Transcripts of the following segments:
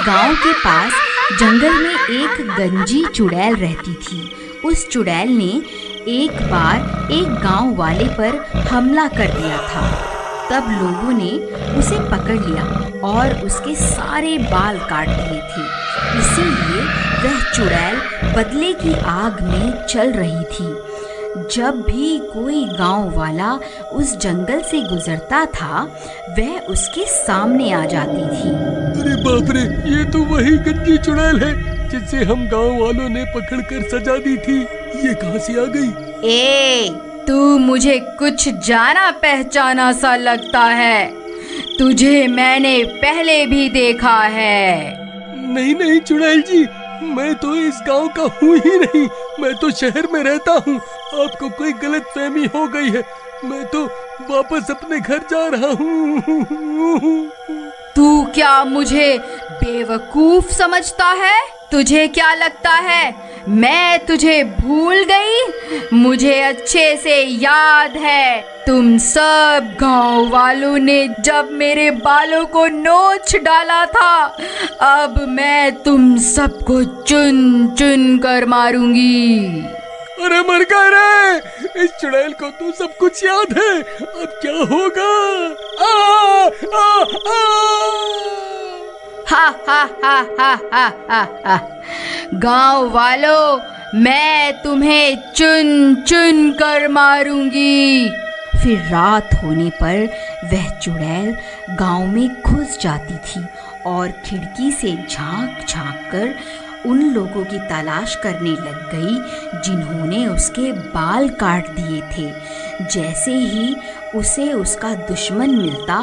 गांव के पास जंगल में एक गंजी चुड़ैल रहती थी। उस चुड़ैल ने एक बार एक गांव वाले पर हमला कर दिया था। तब लोगों ने उसे पकड़ लिया और उसके सारे बाल काट दिए थे। इसीलिए वह चुड़ैल बदले की आग में चल रही थी। जब भी कोई गांव वाला उस जंगल से गुजरता था, वह उसके सामने आ जाती थी। अरे बाप रे, ये तो वही गंजी चुड़ैल है जिसे हम गांव वालों ने पकड़कर सजा दी थी। ये कहां से आ गई? ए, तू मुझे कुछ जाना पहचाना सा लगता है। तुझे मैंने पहले भी देखा है। नहीं नहीं चुड़ैल जी, मैं तो इस गांव का हूँ ही नहीं। मैं तो शहर में रहता हूँ। आपको कोई गलतफहमी हो गई है। मैं तो वापस अपने घर जा रहा हूँ। तू क्या मुझे बेवकूफ समझता है? तुझे क्या लगता है मैं तुझे भूल गई? मुझे अच्छे से याद है, तुम सब गांव वालों ने जब मेरे बालों को नोच डाला था। अब मैं तुम सबको चुन चुन कर मारूंगी। अरे मर गए रे! इस चुड़ैल को तो सब कुछ याद है। अब क्या होगा? हा हा हा हा हा हा हा। गांव वालों, मैं तुम्हें चुन चुन कर मारूंगी। फिर रात होने पर वह चुड़ैल गांव में घुस जाती थी और खिड़की से झांक झांक कर उन लोगों की तलाश करने लग गई जिन्होंने उसके बाल काट दिए थे। जैसे ही उसे उसका दुश्मन मिलता,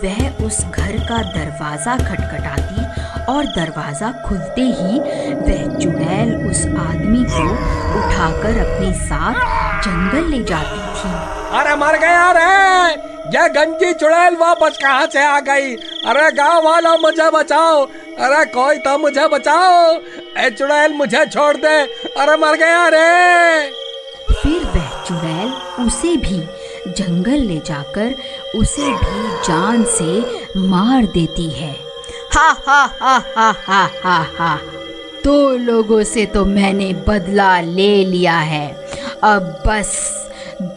वह उस घर का दरवाज़ा खटखटाती और दरवाज़ा खुलते ही वह चुड़ैल उस आदमी को उठाकर अपने साथ जंगल ले जाती थी। अरे मर गया रे! ये गंजी चुड़ैल वापस कहाँ से आ गई? अरे गांव वालों, मुझे बचाओ! अरे कोई तो मुझे बचाओ! ए चुड़ैल, मुझे छोड़ दे! अरे मर गया रे! फिर वह चुड़ैल उसे भी जंगल ले जाकर उसे भी जान से मार देती है। हा हा हा हा हा हा हा। दो लोगों से तो मैंने बदला ले लिया है। अब बस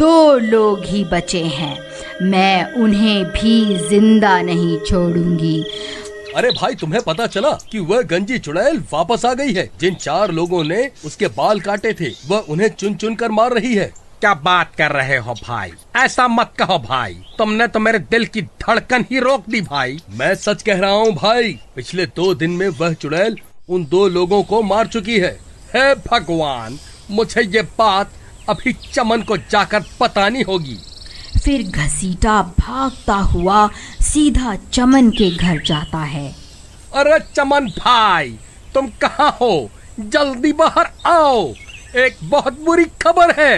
2 लोग ही बचे हैं। मैं उन्हें भी जिंदा नहीं छोड़ूंगी। अरे भाई, तुम्हें पता चला कि वह गंजी चुड़ैल वापस आ गई है? जिन 4 लोगों ने उसके बाल काटे थे, वह उन्हें चुन चुन कर मार रही है। क्या बात कर रहे हो भाई? ऐसा मत कहो भाई, तुमने तो मेरे दिल की धड़कन ही रोक दी भाई। मैं सच कह रहा हूँ भाई। पिछले 2 दिन में वह चुड़ैल उन 2 लोगों को मार चुकी है। हे भगवान, मुझे ये बात अभी चमन को जाकर बतानी होगी। फिर घसीटा भागता हुआ सीधा चमन के घर जाता है। अरे चमन भाई, तुम कहाँ हो? जल्दी बाहर आओ, एक बहुत बुरी खबर है।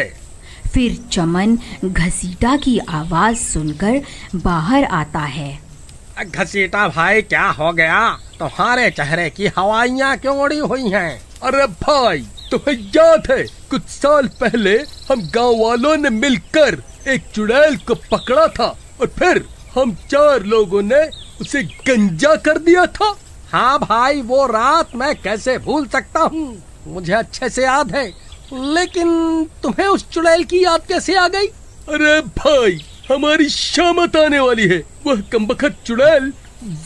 फिर चमन घसीटा की आवाज सुनकर बाहर आता है। घसीटा भाई, क्या हो गया? तुम्हारे चेहरे की हवाइयाँ क्यों उड़ी हुई हैं? अरे भाई, तुम्हें याद है कुछ साल पहले हम गांव वालों ने मिलकर एक चुड़ैल को पकड़ा था और फिर हम 4 लोगों ने उसे गंजा कर दिया था? हाँ भाई, वो रात मैं कैसे भूल सकता हूँ, मुझे अच्छे से याद है। लेकिन तुम्हें उस चुड़ैल की याद कैसे आ गई? अरे भाई, हमारी शामत आने वाली है। वह कमबख्त चुड़ैल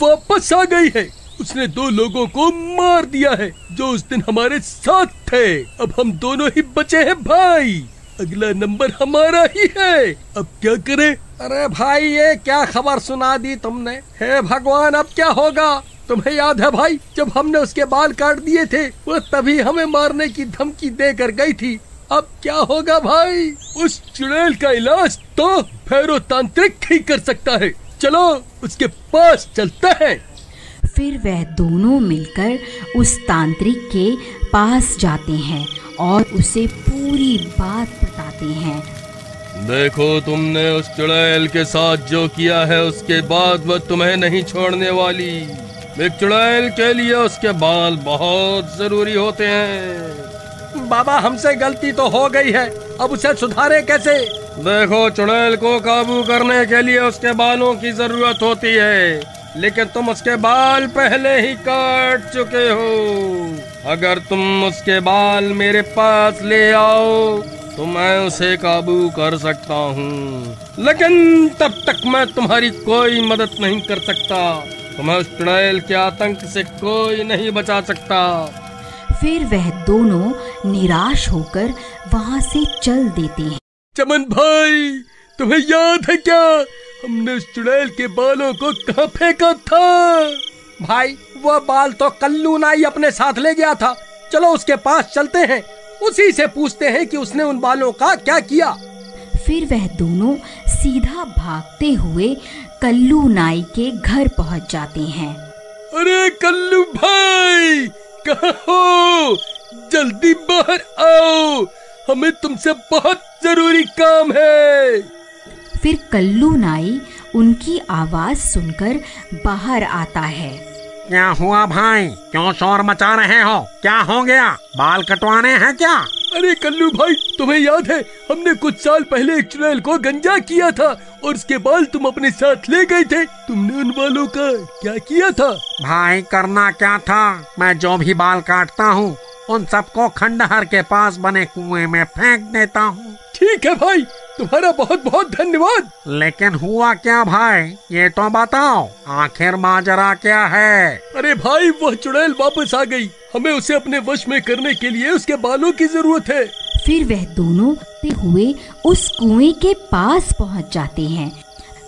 वापस आ गई है। उसने 2 लोगों को मार दिया है जो उस दिन हमारे साथ थे। अब हम दोनों ही बचे हैं भाई। अगला नंबर हमारा ही है। अब क्या करें? अरे भाई, ये क्या खबर सुना दी तुमने? हे भगवान, अब क्या होगा? तुम्हें याद है भाई, जब हमने उसके बाल काट दिए थे, वो तभी हमें मारने की धमकी देकर गई थी। अब क्या होगा भाई? उस चुड़ैल का इलाज तो भैरव तांत्रिक ही कर सकता है। चलो उसके पास चलते हैं। फिर वह दोनों मिलकर उस तांत्रिक के पास जाते हैं और उसे पूरी बात बताते हैं। देखो, तुमने उस चुड़ैल के साथ जो किया है, उसके बाद वह तुम्हें नहीं छोड़ने वाली। एक चुड़ैल के लिए उसके बाल बहुत जरूरी होते हैं। बाबा, हमसे गलती तो हो गई है, अब उसे सुधारे कैसे? देखो, चुड़ैल को काबू करने के लिए उसके बालों की जरूरत होती है। लेकिन तुम उसके बाल पहले ही काट चुके हो। अगर तुम उसके बाल मेरे पास ले आओ तो मैं उसे काबू कर सकता हूँ, लेकिन तब तक मैं तुम्हारी कोई मदद नहीं कर सकता। तुम्हें उस चुड़ैल के आतंक से कोई नहीं बचा सकता। फिर वह दोनों निराश होकर वहाँ से चल देते हैं। चमन भाई, तुम्हें याद है क्या, हमने उस चुड़ैल के बालों को कहाँ फेंका था? भाई, वह बाल तो कल्लू नाई अपने साथ ले गया था। चलो उसके पास चलते हैं, उसी से पूछते हैं कि उसने उन बालों का क्या किया। फिर वह दोनों सीधा भागते हुए कल्लू नाई के घर पहुंच जाते हैं। अरे कल्लू भाई, कहाँ हो? जल्दी बाहर आओ, हमें तुमसे बहुत जरूरी काम है। फिर कल्लू नाई उनकी आवाज सुनकर बाहर आता है। क्या हुआ भाई, क्यों शोर मचा रहे हो? क्या हो गया, बाल कटवाने हैं क्या? अरे कल्लू भाई, तुम्हें याद है हमने कुछ साल पहले एक चुड़ैल को गंजा किया था और उसके बाल तुम अपने साथ ले गए थे। तुमने उन बालों का क्या किया था? भाई, करना क्या था, मैं जो भी बाल काटता हूँ उन सबको खंडहर के पास बने कुएं में फेंक देता हूँ। ठीक है भाई, तुम्हारा बहुत बहुत धन्यवाद। लेकिन हुआ क्या भाई, ये तो बताओ, आखिर माजरा क्या है? अरे भाई, वह चुड़ैल वापस आ गई। हमें उसे अपने वश में करने के लिए उसके बालों की जरूरत है। फिर वह दोनों हुए उस कुएं के पास पहुंच जाते हैं।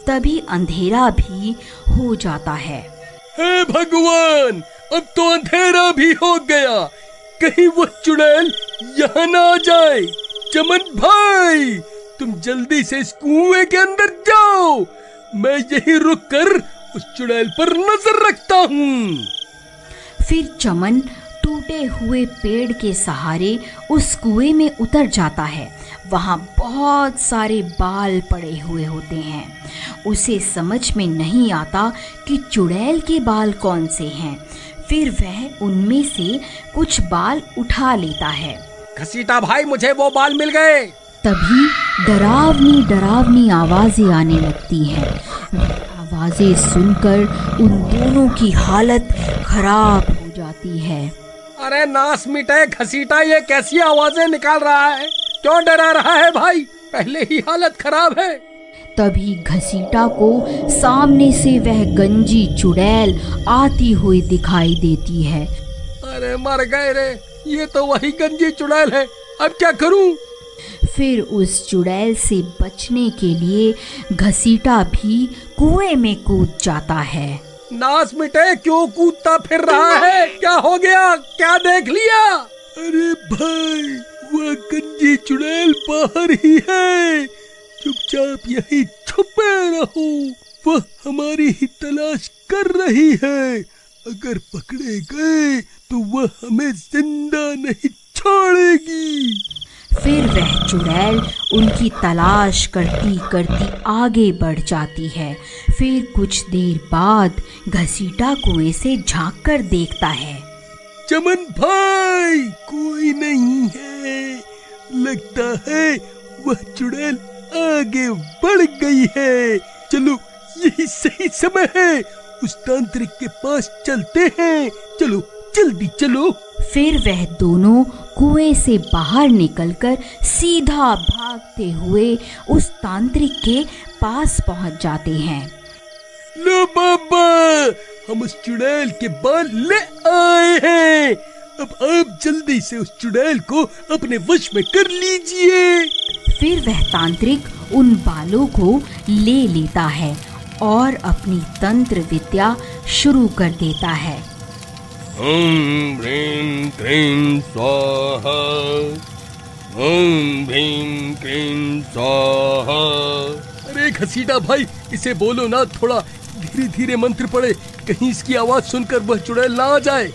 तभी अंधेरा भी हो जाता है। हे भगवान, अब तो अंधेरा भी हो गया, कहीं वो चुड़ैल यहाँ ना आ जाए। चमन भाई, तुम जल्दी से इस कुएं के अंदर जाओ, मैं यहीं रुककर उस चुड़ैल पर नजर रखता हूँ। फिर चमन टूटे हुए पेड़ के सहारे उस कुएं में उतर जाता है। वहाँ बहुत सारे बाल पड़े हुए होते हैं। उसे समझ में नहीं आता कि चुड़ैल के बाल कौन से हैं। फिर वह उनमें से कुछ बाल उठा लेता है। घसीटा भाई, मुझे वो बाल मिल गए। तभी डरावनी डरावनी आवाजें आने लगती हैं। आवाजें सुनकर उन दोनों की हालत खराब हो जाती है। अरे नास मिटे घसीटा, ये कैसी आवाजें निकाल रहा है? क्यों डरा रहा है भाई? पहले ही हालत खराब है। तभी घसीटा को सामने से वह गंजी चुड़ैल आती हुई दिखाई देती है। अरे मर गए रे, ये तो वही गंजी चुड़ैल है, अब क्या करूं? फिर उस चुड़ैल से बचने के लिए घसीटा भी कुएं में कूद जाता है। नास मिटे, क्यों कूदता फिर रहा है? क्या हो गया, क्या देख लिया? अरे भाई, वह गंजी चुड़ैल बाहर ही है, चुपचाप यही छुपे रहो, वह हमारी ही तलाश कर रही है। अगर पकड़े गए तो वह हमें जिंदा नहीं छोड़ेगी। फिर वह चुड़ैल उनकी तलाश करती करती आगे बढ़ जाती है। फिर कुछ देर बाद घसीटा कुएं से झांक कर देखता है। चमन भाई, कोई नहीं है, लगता है वह चुड़ैल आगे बढ़ गई है। चलो, यही सही समय है, उस तांत्रिक के पास चलते हैं। चलो, जल्दी चलो। फिर वह दोनों कुएं से बाहर निकलकर सीधा भागते हुए उस तांत्रिक के पास पहुंच जाते हैं। लो बाबा, हम उस चुड़ैल के बाल ले आए हैं। अब आप जल्दी से उस चुड़ैल को अपने वश में कर लीजिए। फिर वह तांत्रिक उन बालों को ले लेता है और अपनी तंत्र विद्या शुरू कर देता है। ओम ह्रीं क्लीं स्वाहा, ओम ह्रीं क्लीं स्वाहा। अरे घसीटा भाई, इसे बोलो ना, थोड़ा धीरे धीरे मंत्र पढ़े, कहीं इसकी आवाज सुनकर वह चुड़ैल ना आ जाए।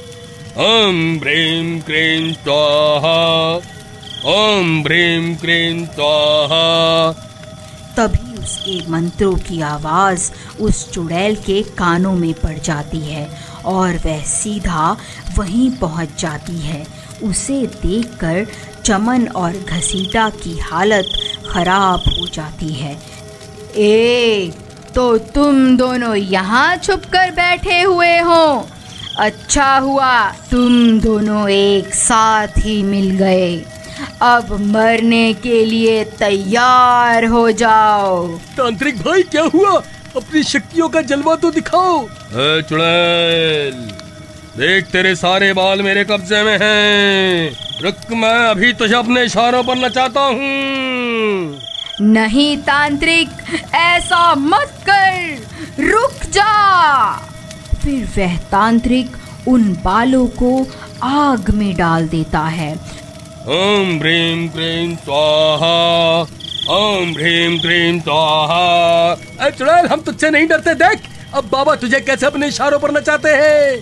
ओम ह्रीं क्लीं स्वाहा, ओम ह्रीं क्लीं स्वाहा। तभी उसके मंत्रों की आवाज उस चुड़ैल के कानों में पड़ जाती है और वह सीधा वहीं पहुंच जाती है। उसे देखकर चमन और घसीटा की हालत खराब हो जाती है। ए, तो तुम दोनों यहाँ छुपकर बैठे हुए हो। अच्छा हुआ तुम दोनों एक साथ ही मिल गए। अब मरने के लिए तैयार हो जाओ। तांत्रिक भाई क्या हुआ? अपनी शक्तियों का जलवा तो दिखाओ। चुड़ैल, देख तेरे सारे बाल मेरे कब्जे में हैं। रुक, मैं अभी तुझे अपने इशारों पर नचाता हूँ। नहीं तांत्रिक, ऐसा मत कर, रुक जा। फिर वह तांत्रिक उन बालों को आग में डाल देता है। ओम ह्रीं क्लीं स्वाहा, ओम ह्रीं क्लीं स्वाहा। चुड़ैल, हम तुझसे नहीं डरते। देख अब बाबा तुझे कैसे अपने इशारों पर नचाते हैं।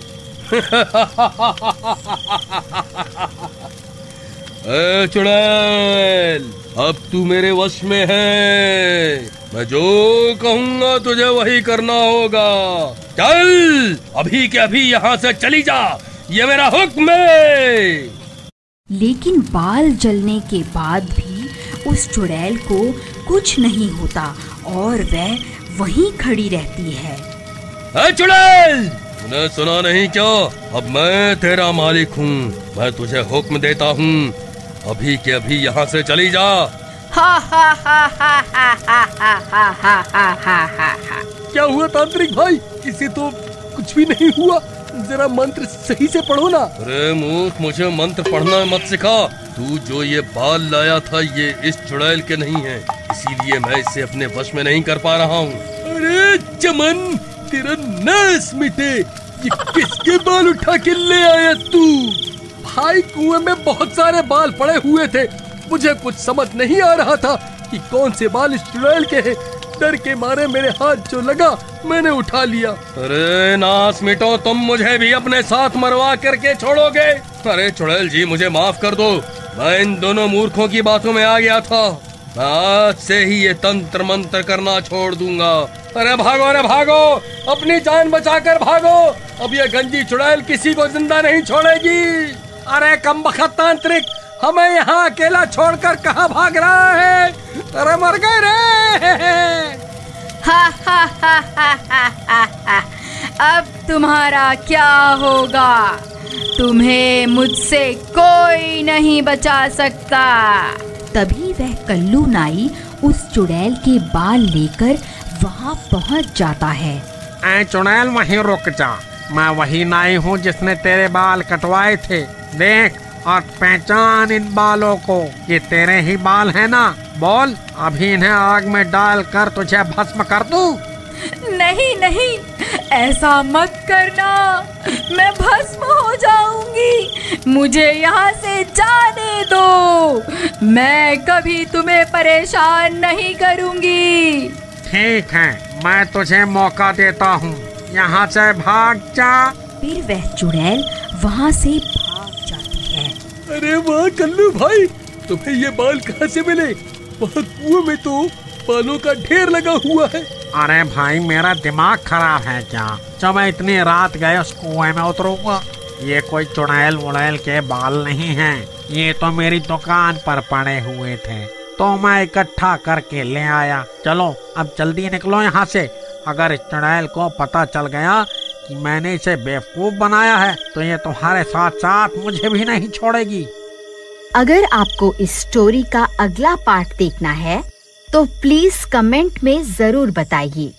चुड़ैल, अब तू मेरे वश में है। मैं जो कहूँगा तुझे वही करना होगा। चल, अभी के अभी यहाँ से चली जा, ये मेरा हुक्म है। लेकिन बाल जलने के बाद भी उस चुड़ैल को कुछ नहीं होता और वह वहीं खड़ी रहती है। चुड़ैल, तूने सुना नहीं क्या? अब मैं तेरा मालिक हूँ। मैं तुझे हुक्म देता हूँ, अभी के अभी यहाँ से चली जा। हा हा हा हा हा हा हा हा हा हा हा हा। क्या हुआ तांत्रिक भाई? इसे तो कुछ भी नहीं हुआ। जरा मंत्र सही से पढ़ो ना। अरे मूर्ख, मुझे मंत्र पढ़ना मत सिखा। तू जो ये बाल लाया था ये इस चुड़ैल के नहीं है, इसीलिए मैं इसे अपने वश में नहीं कर पा रहा हूँ। अरे चमन, तेरा नाश मिटे। ये किसके बाल उठा के ले आया तू? भाई, कुएं में बहुत सारे बाल पड़े हुए थे। मुझे कुछ समझ नहीं आ रहा था कि कौन से बाल इस चुड़ैल के हैं। डर के मारे मेरे हाथ जो लगा मैंने उठा लिया। अरे नास मिटो, तुम मुझे भी अपने साथ मरवा करके छोड़ोगे? अरे चुड़ैल जी, मुझे माफ कर दो। मैं इन दोनों मूर्खों की बातों में आ गया था। मैं आज से ही ये तंत्र मंत्र करना छोड़ दूंगा। अरे भागो, अरे भागो, अपनी जान बचाकर भागो। अब ये गंजी चुड़ैल किसी को जिंदा नहीं छोड़ेगी। अरे कमबख्त तांत्रिक, हमें यहाँ अकेला छोड़कर कहाँ भाग रहा है? अरे मर गए रे। हा हा हा हा हा हा हा। अब तुम्हारा क्या होगा? तुम्हें मुझसे कोई नहीं बचा सकता। तभी वह कल्लू नाई उस चुड़ैल के बाल लेकर वहाँ पहुँच जाता है। ऐ चुड़ैल, वहीं रुक जा। मैं वही नाई हूँ जिसने तेरे बाल कटवाए थे। देख और पहचान इन बालों को, ये तेरे ही बाल हैं ना? बोल, अभी इन्हें आग में डालकर तुझे भस्म कर दूं? नहीं नहीं, ऐसा मत करना, मैं भस्म हो जाऊंगी। मुझे यहाँ से जाने दो। मैं कभी तुम्हें परेशान नहीं करूंगी। ठीक है, मैं तुझे मौका देता हूँ, यहाँ से भाग जा। फिर वह चुड़ैल वहाँ से भाग जाती है। अरे वाह कल्लू भाई, तुम्हें ये बाल कहाँ से मिले? वहाँ कुएं में तो बालों का ढेर लगा हुआ है। अरे भाई, मेरा दिमाग खराब है क्या? जब मैं इतनी रात गए उस कुएं में उतरूंगा? ये कोई चुड़ैल वुड़ैल के बाल नहीं हैं, ये तो मेरी दुकान पर पड़े हुए थे, तो मैं इकट्ठा करके ले आया। चलो अब जल्दी निकलो यहाँ से। अगर इस चुड़ैल को पता चल गया कि मैंने इसे बेवकूफ बनाया है तो ये तुम्हारे साथ साथ मुझे भी नहीं छोड़ेगी। अगर आपको इस स्टोरी का अगला पार्ट देखना है तो प्लीज कमेंट में जरूर बताइए।